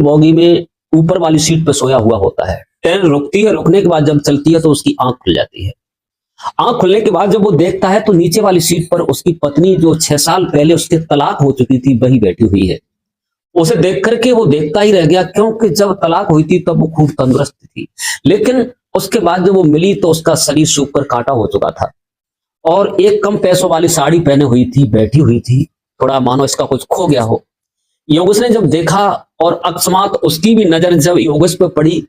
Boggy में ऊपर वाली सीट पर सोया हुआ होता है। ट्रेन रुकती है, रुकने के बाद जब चलती है तो उसकी आंख खुल जाती है। आंख खुलने के बाद जब वो देखता है तो नीचे वाली सीट पर उसकी पत्नी, जो 6 साल पहले उसके तलाक हो चुकी थी, वही बैठी हुई है। उसे देख करके वो देखता ही रह गया, क्योंकि जब तलाक हुई थी तब वो खूब तंदुरुस्त थी, लेकिन उसके बाद जब वो मिली तो उसका शरीर सूख कर काटा हो चुका था और एक कम पैसों वाली साड़ी पहने हुई थी, बैठी हुई थी, थोड़ा मानो इसका कुछ खो गया हो। योगेश ने जब देखा और अकस्मात उसकी भी नजर जब योगेश पर पड़ी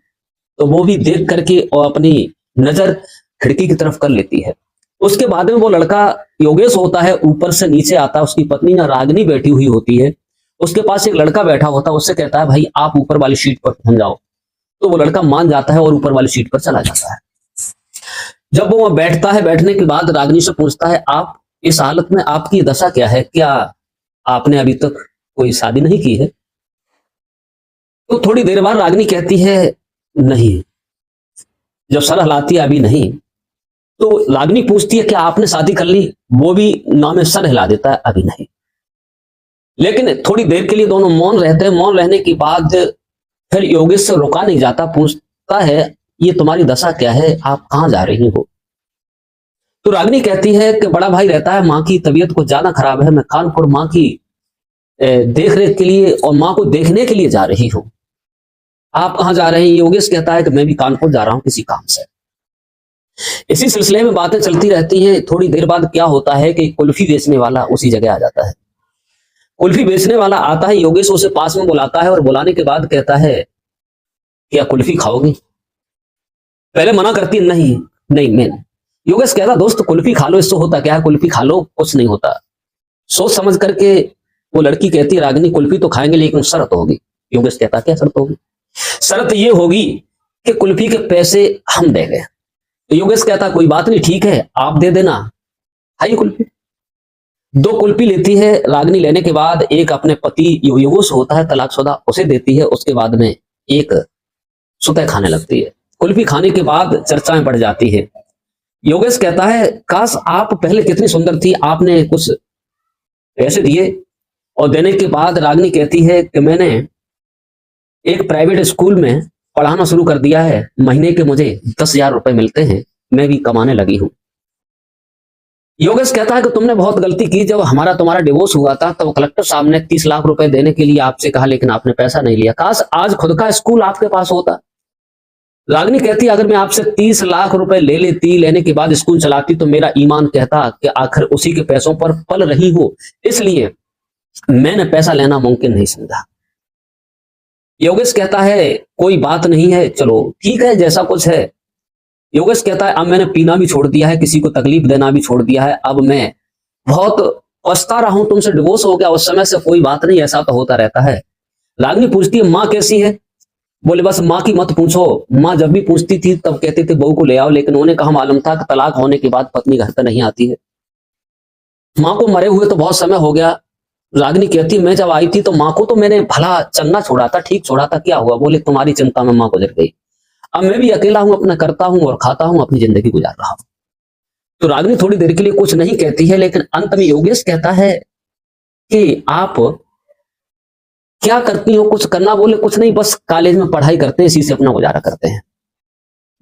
तो वो भी देख करके और अपनी नजर खिड़की की तरफ कर लेती है। उसके बाद में वो लड़का योगेश होता है, ऊपर से नीचे आता है, उसकी पत्नी ना रागिनी बैठी हुई होती है, उसके पास एक लड़का बैठा होता है, उससे कहता है भाई आप ऊपर वाली सीट पर पहुंच जाओ। तो वो लड़का मान जाता है और ऊपर वाली सीट पर चला जाता है। जब वो बैठता है, बैठने के बाद रागिनी से पूछता है आप इस हालत में आपकी दशा क्या है, क्या आपने अभी तक कोई शादी नहीं की है? तो थोड़ी देर बाद रागिनी कहती है नहीं। जब सर हिलाती है अभी नहीं, तो रागिनी पूछती है क्या आपने शादी कर ली? वो भी ना में सर हिला देता है अभी नहीं। लेकिन थोड़ी देर के लिए दोनों मौन रहते हैं। मौन रहने के बाद फिर योगेश से रुका नहीं जाता, पूछता है ये तुम्हारी दशा क्या है, आप कहां जा रही हो? तो रागिनी कहती है कि बड़ा भाई रहता है, माँ की तबीयत कुछ ज्यादा खराब है, मैं कानपुर माँ की देख रेख के लिए और माँ को देखने के लिए जा रही हूं। आप कहां जा रहे हैं? योगेश कहता है कि मैं भी कानपुर जा रहा हूं किसी काम से। इसी सिलसिले में बातें चलती रहती हैं। थोड़ी देर बाद क्या होता है कि कुल्फी बेचने वाला उसी जगह आ जाता है। कुल्फी बेचने वाला आता है, योगेश उसे पास में बुलाता है और बुलाने के बाद कहता है क्या कुल्फी खाओगी? पहले मना करती नहीं, नहीं मैं। योगेश कहता दोस्त कुल्फी खा लो, इससे होता क्या है, कुल्फी खा लो, कुछ नहीं होता। सोच समझ करके वो लड़की कहती है रागिनी कुल्फी तो खाएंगे लेकिन शर्त होगी। योगेश कहता क्या शर्त होगी? शर्त ये होगी कि कुल्फी के पैसे हम देंगे। तो योगेश कहता कोई बात नहीं, ठीक है आप दे देना, खाइए कुल्फी। 2 कुल्फी लेती है रागिनी। लेने के बाद एक अपने पति योगेश होता है तलाकशुदा, उसे देती है। उसके बाद में एक सुतह खाने लगती है। कुल्फी खाने के बाद चर्चाएं बढ़ जाती है। योगेश कहता है काश आप पहले कितनी सुंदर थी, आपने कुछ पैसे दिए। और देने के बाद रागिनी कहती है कि मैंने एक प्राइवेट स्कूल में पढ़ाना शुरू कर दिया है, महीने के मुझे 10,000 रुपए मिलते हैं, मैं भी कमाने लगी हूं। योगेश कहता है कि तुमने बहुत गलती की, जब हमारा तुम्हारा डिवोर्स हुआ था तब कलेक्टर साहब ने 30 लाख रुपए देने के लिए आपसे कहा, लेकिन आपने पैसा नहीं लिया। काश आज खुद का स्कूल आपके पास होता। रागिनी कहती अगर मैं आपसे 30 लाख रुपए ले लेती, लेने के बाद स्कूल चलाती, तो मेरा ईमान कहता कि आखिर उसी के पैसों पर पल रही हो, इसलिए मैंने पैसा लेना मुमकिन नहीं समझा। योगेश कहता है कोई बात नहीं है, चलो ठीक है जैसा कुछ है। योगेश कहता है अब मैंने पीना भी छोड़ दिया है, किसी को तकलीफ देना भी छोड़ दिया है, अब मैं बहुत पछता रहा हूं, तुमसे डिवोर्स हो गया उस समय से, कोई बात नहीं, ऐसा तो होता रहता है। रागिनी पूछती है माँ कैसी है? बोले बस माँ की मत पूछो, माँ जब भी पूछती थी तब कहती थी बहू को ले आओ, लेकिन उन्हें कहा मालूम था कि तलाक होने के बाद पत्नी घर पर नहीं आती है। माँ को मरे हुए तो बहुत समय हो गया। रागिनी कहती मैं जब आई थी तो माँ को तो मैंने भला चंगा छोड़ा था, ठीक छोड़ा था, क्या हुआ? बोले तुम्हारी चिंता में माँ गुजर गई, अब मैं भी अकेला हूं, अपना करता हूं और खाता हूं, अपनी जिंदगी गुजार रहा हूं। तो रागिनी थोड़ी देर के लिए कुछ नहीं कहती है, लेकिन अंत में योगेश कहता है कि आप क्या करती हो? कुछ करना? बोले कुछ नहीं, बस कॉलेज में पढ़ाई करते हैं, इसी से अपना गुजारा करते हैं।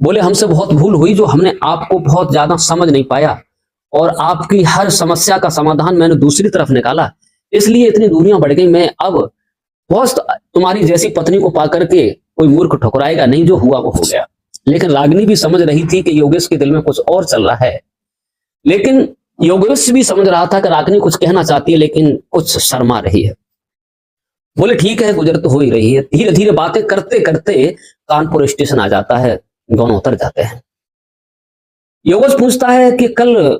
बोले हमसे बहुत भूल हुई जो हमने आपको बहुत ज्यादा समझ नहीं पाया और आपकी हर समस्या का समाधान मैंने दूसरी तरफ निकाला, इसलिए इतनी दूरियां बढ़ गई। मैं अब बहुत तुम्हारी जैसी पत्नी को पाकर के कोई मूर्ख ठुकराएगा नहीं, जो हुआ वो हो गया। लेकिन रागिनी भी समझ रही थी कि योगेश के दिल में कुछ और चल रहा है, लेकिन योगेश भी समझ रहा था कि रागिनी कुछ कहना चाहती है लेकिन कुछ शर्मा रही है। बोले ठीक है गुजर तो हो ही रही है। धीरे धीरे बातें करते करते कानपुर स्टेशन आ जाता है, दोनों उतर जाते हैं। योगेश पूछता है कि कल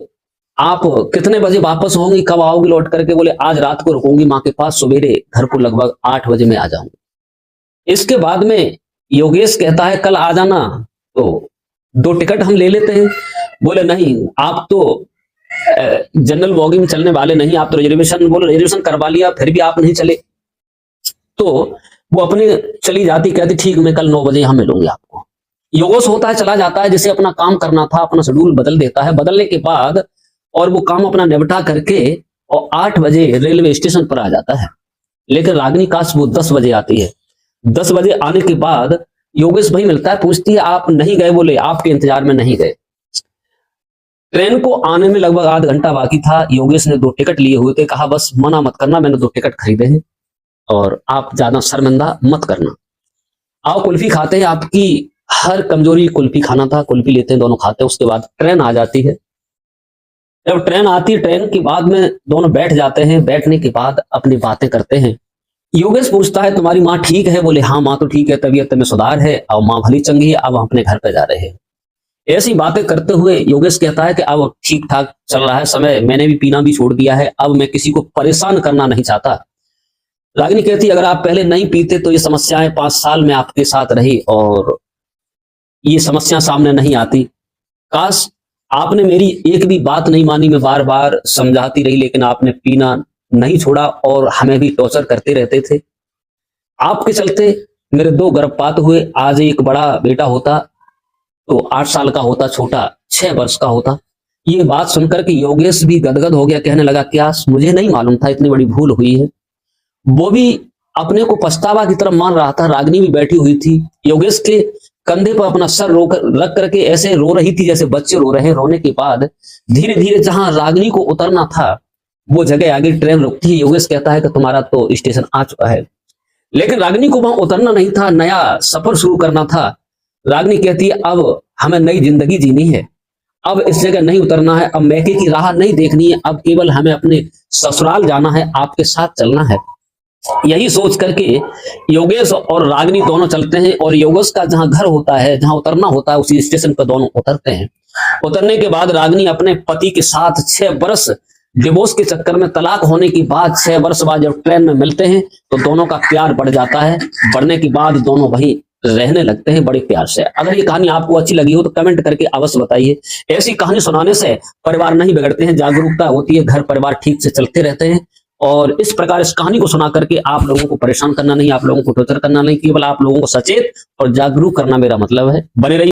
आप कितने बजे वापस होंगी, कब आओगी लौट करके? बोले आज रात को रुकूंगी माँ के पास, सवेरे घर को लगभग 8 बजे में आ जाऊंगी। इसके बाद में योगेश कहता है कल आ जाना, तो 2 टिकट हम ले लेते हैं। बोले नहीं आप तो जनरल बॉगी में चलने वाले नहीं, आप तो रिजर्वेशन, बोले रिजर्वेशन करवा लिया फिर भी आप नहीं चले। तो वो अपने चली जाती, कहती ठीक मैं कल 9 बजे यहां मिलूंगी आपको। योगेश होता है चला जाता है, जिसे अपना काम करना था अपना शेड्यूल बदल देता है। बदलने के बाद और वो काम अपना निपटा करके और 8 बजे रेलवे स्टेशन पर आ जाता है। लेकिन रागिनी काश वो 10 बजे आती है। 10 बजे आने के बाद योगेश भाई मिलता है, पूछती है आप नहीं गए? बोले आपके इंतजार में नहीं गए। ट्रेन को आने में लगभग आधा घंटा बाकी था। योगेश ने 2 टिकट लिए हुए थे, कहा बस मना मत करना, मैंने 2 टिकट खरीदे हैं और आप ज्यादा शर्मिंदा मत करना। आओ कुल्फी खाते हैं, आपकी हर कमजोरी कुल्फी खाना था। कुल्फी लेते हैं, दोनों खाते हैं। उसके बाद ट्रेन आ जाती है। जब ट्रेन आती है, ट्रेन के बाद में दोनों बैठ जाते हैं। बैठने के बाद अपनी बातें करते हैं। योगेश पूछता है तुम्हारी माँ ठीक है? बोले हाँ माँ तो ठीक है, तबीयत में सुधार है, अब माँ भली चंगी है, अब हम अपने घर पे जा रहे हैं। ऐसी बातें करते हुए योगेश कहता है कि अब ठीक ठाक चल रहा है समय, मैंने भी पीना भी छोड़ दिया है, अब मैं किसी को परेशान करना नहीं चाहता। रागिनी कहती अगर आप पहले नहीं पीते तो ये समस्याएं 5 साल में आपके साथ रही और ये समस्या सामने नहीं आती। काश आपने मेरी एक भी बात नहीं मानी, मैं बार बार समझाती रही लेकिन आपने पीना नहीं छोड़ा और हमें भी टॉर्चर करते रहते थे। आपके चलते मेरे 2 गर्भपात हुए। आज एक बड़ा बेटा होता तो 8 साल का होता, छोटा 6 वर्ष का होता। ये बात सुनकर के योगेश भी गदगद हो गया, कहने लगा क्या मुझे नहीं मालूम था इतनी बड़ी भूल हुई है। वो भी अपने को पछतावा की तरफ मान रहा था। रागिनी भी बैठी हुई थी, योगेश के कंधे पर अपना सर रख करके ऐसे रो रही थी जैसे बच्चे रो रहे हैं। रोने के बाद धीरे धीरे जहां रागिनी को उतरना था वो जगह आगे ट्रेन रुकती है। योगेश कहता है कि तुम्हारा तो स्टेशन आ चुका है, लेकिन रागिनी को वहां उतरना नहीं था, नया सफर शुरू करना था। रागिनी कहती है अब हमें नई जिंदगी जीनी है, अब इस जगह नहीं उतरना है, अब मैके की राह नहीं देखनी है, अब केवल हमें अपने ससुराल जाना है, आपके साथ चलना है। यही सोच करके योगेश और रागिनी दोनों चलते हैं और योगेश का जहां घर होता है, जहां उतरना होता है, उसी स्टेशन पर दोनों उतरते हैं। उतरने के बाद रागिनी अपने पति के साथ 6 वर्ष डिवोर्स के चक्कर में, तलाक होने के बाद 6 वर्ष बाद जब ट्रेन में मिलते हैं तो दोनों का प्यार बढ़ जाता है। बढ़ने के बाद दोनों वहीं रहने लगते हैं बड़े प्यार से। अगर ये कहानी आपको अच्छी लगी हो तो कमेंट करके अवश्य बताइए। ऐसी कहानी सुनाने से परिवार नहीं बिगड़ते हैं, जागरूकता होती है, घर परिवार ठीक से चलते रहते हैं। और इस प्रकार इस कहानी को सुना करके आप लोगों को परेशान करना नहीं, आप लोगों को टॉर्चर करना नहीं, केवल आप लोगों को सचेत और जागरूक करना मेरा मतलब है। बने रहिए।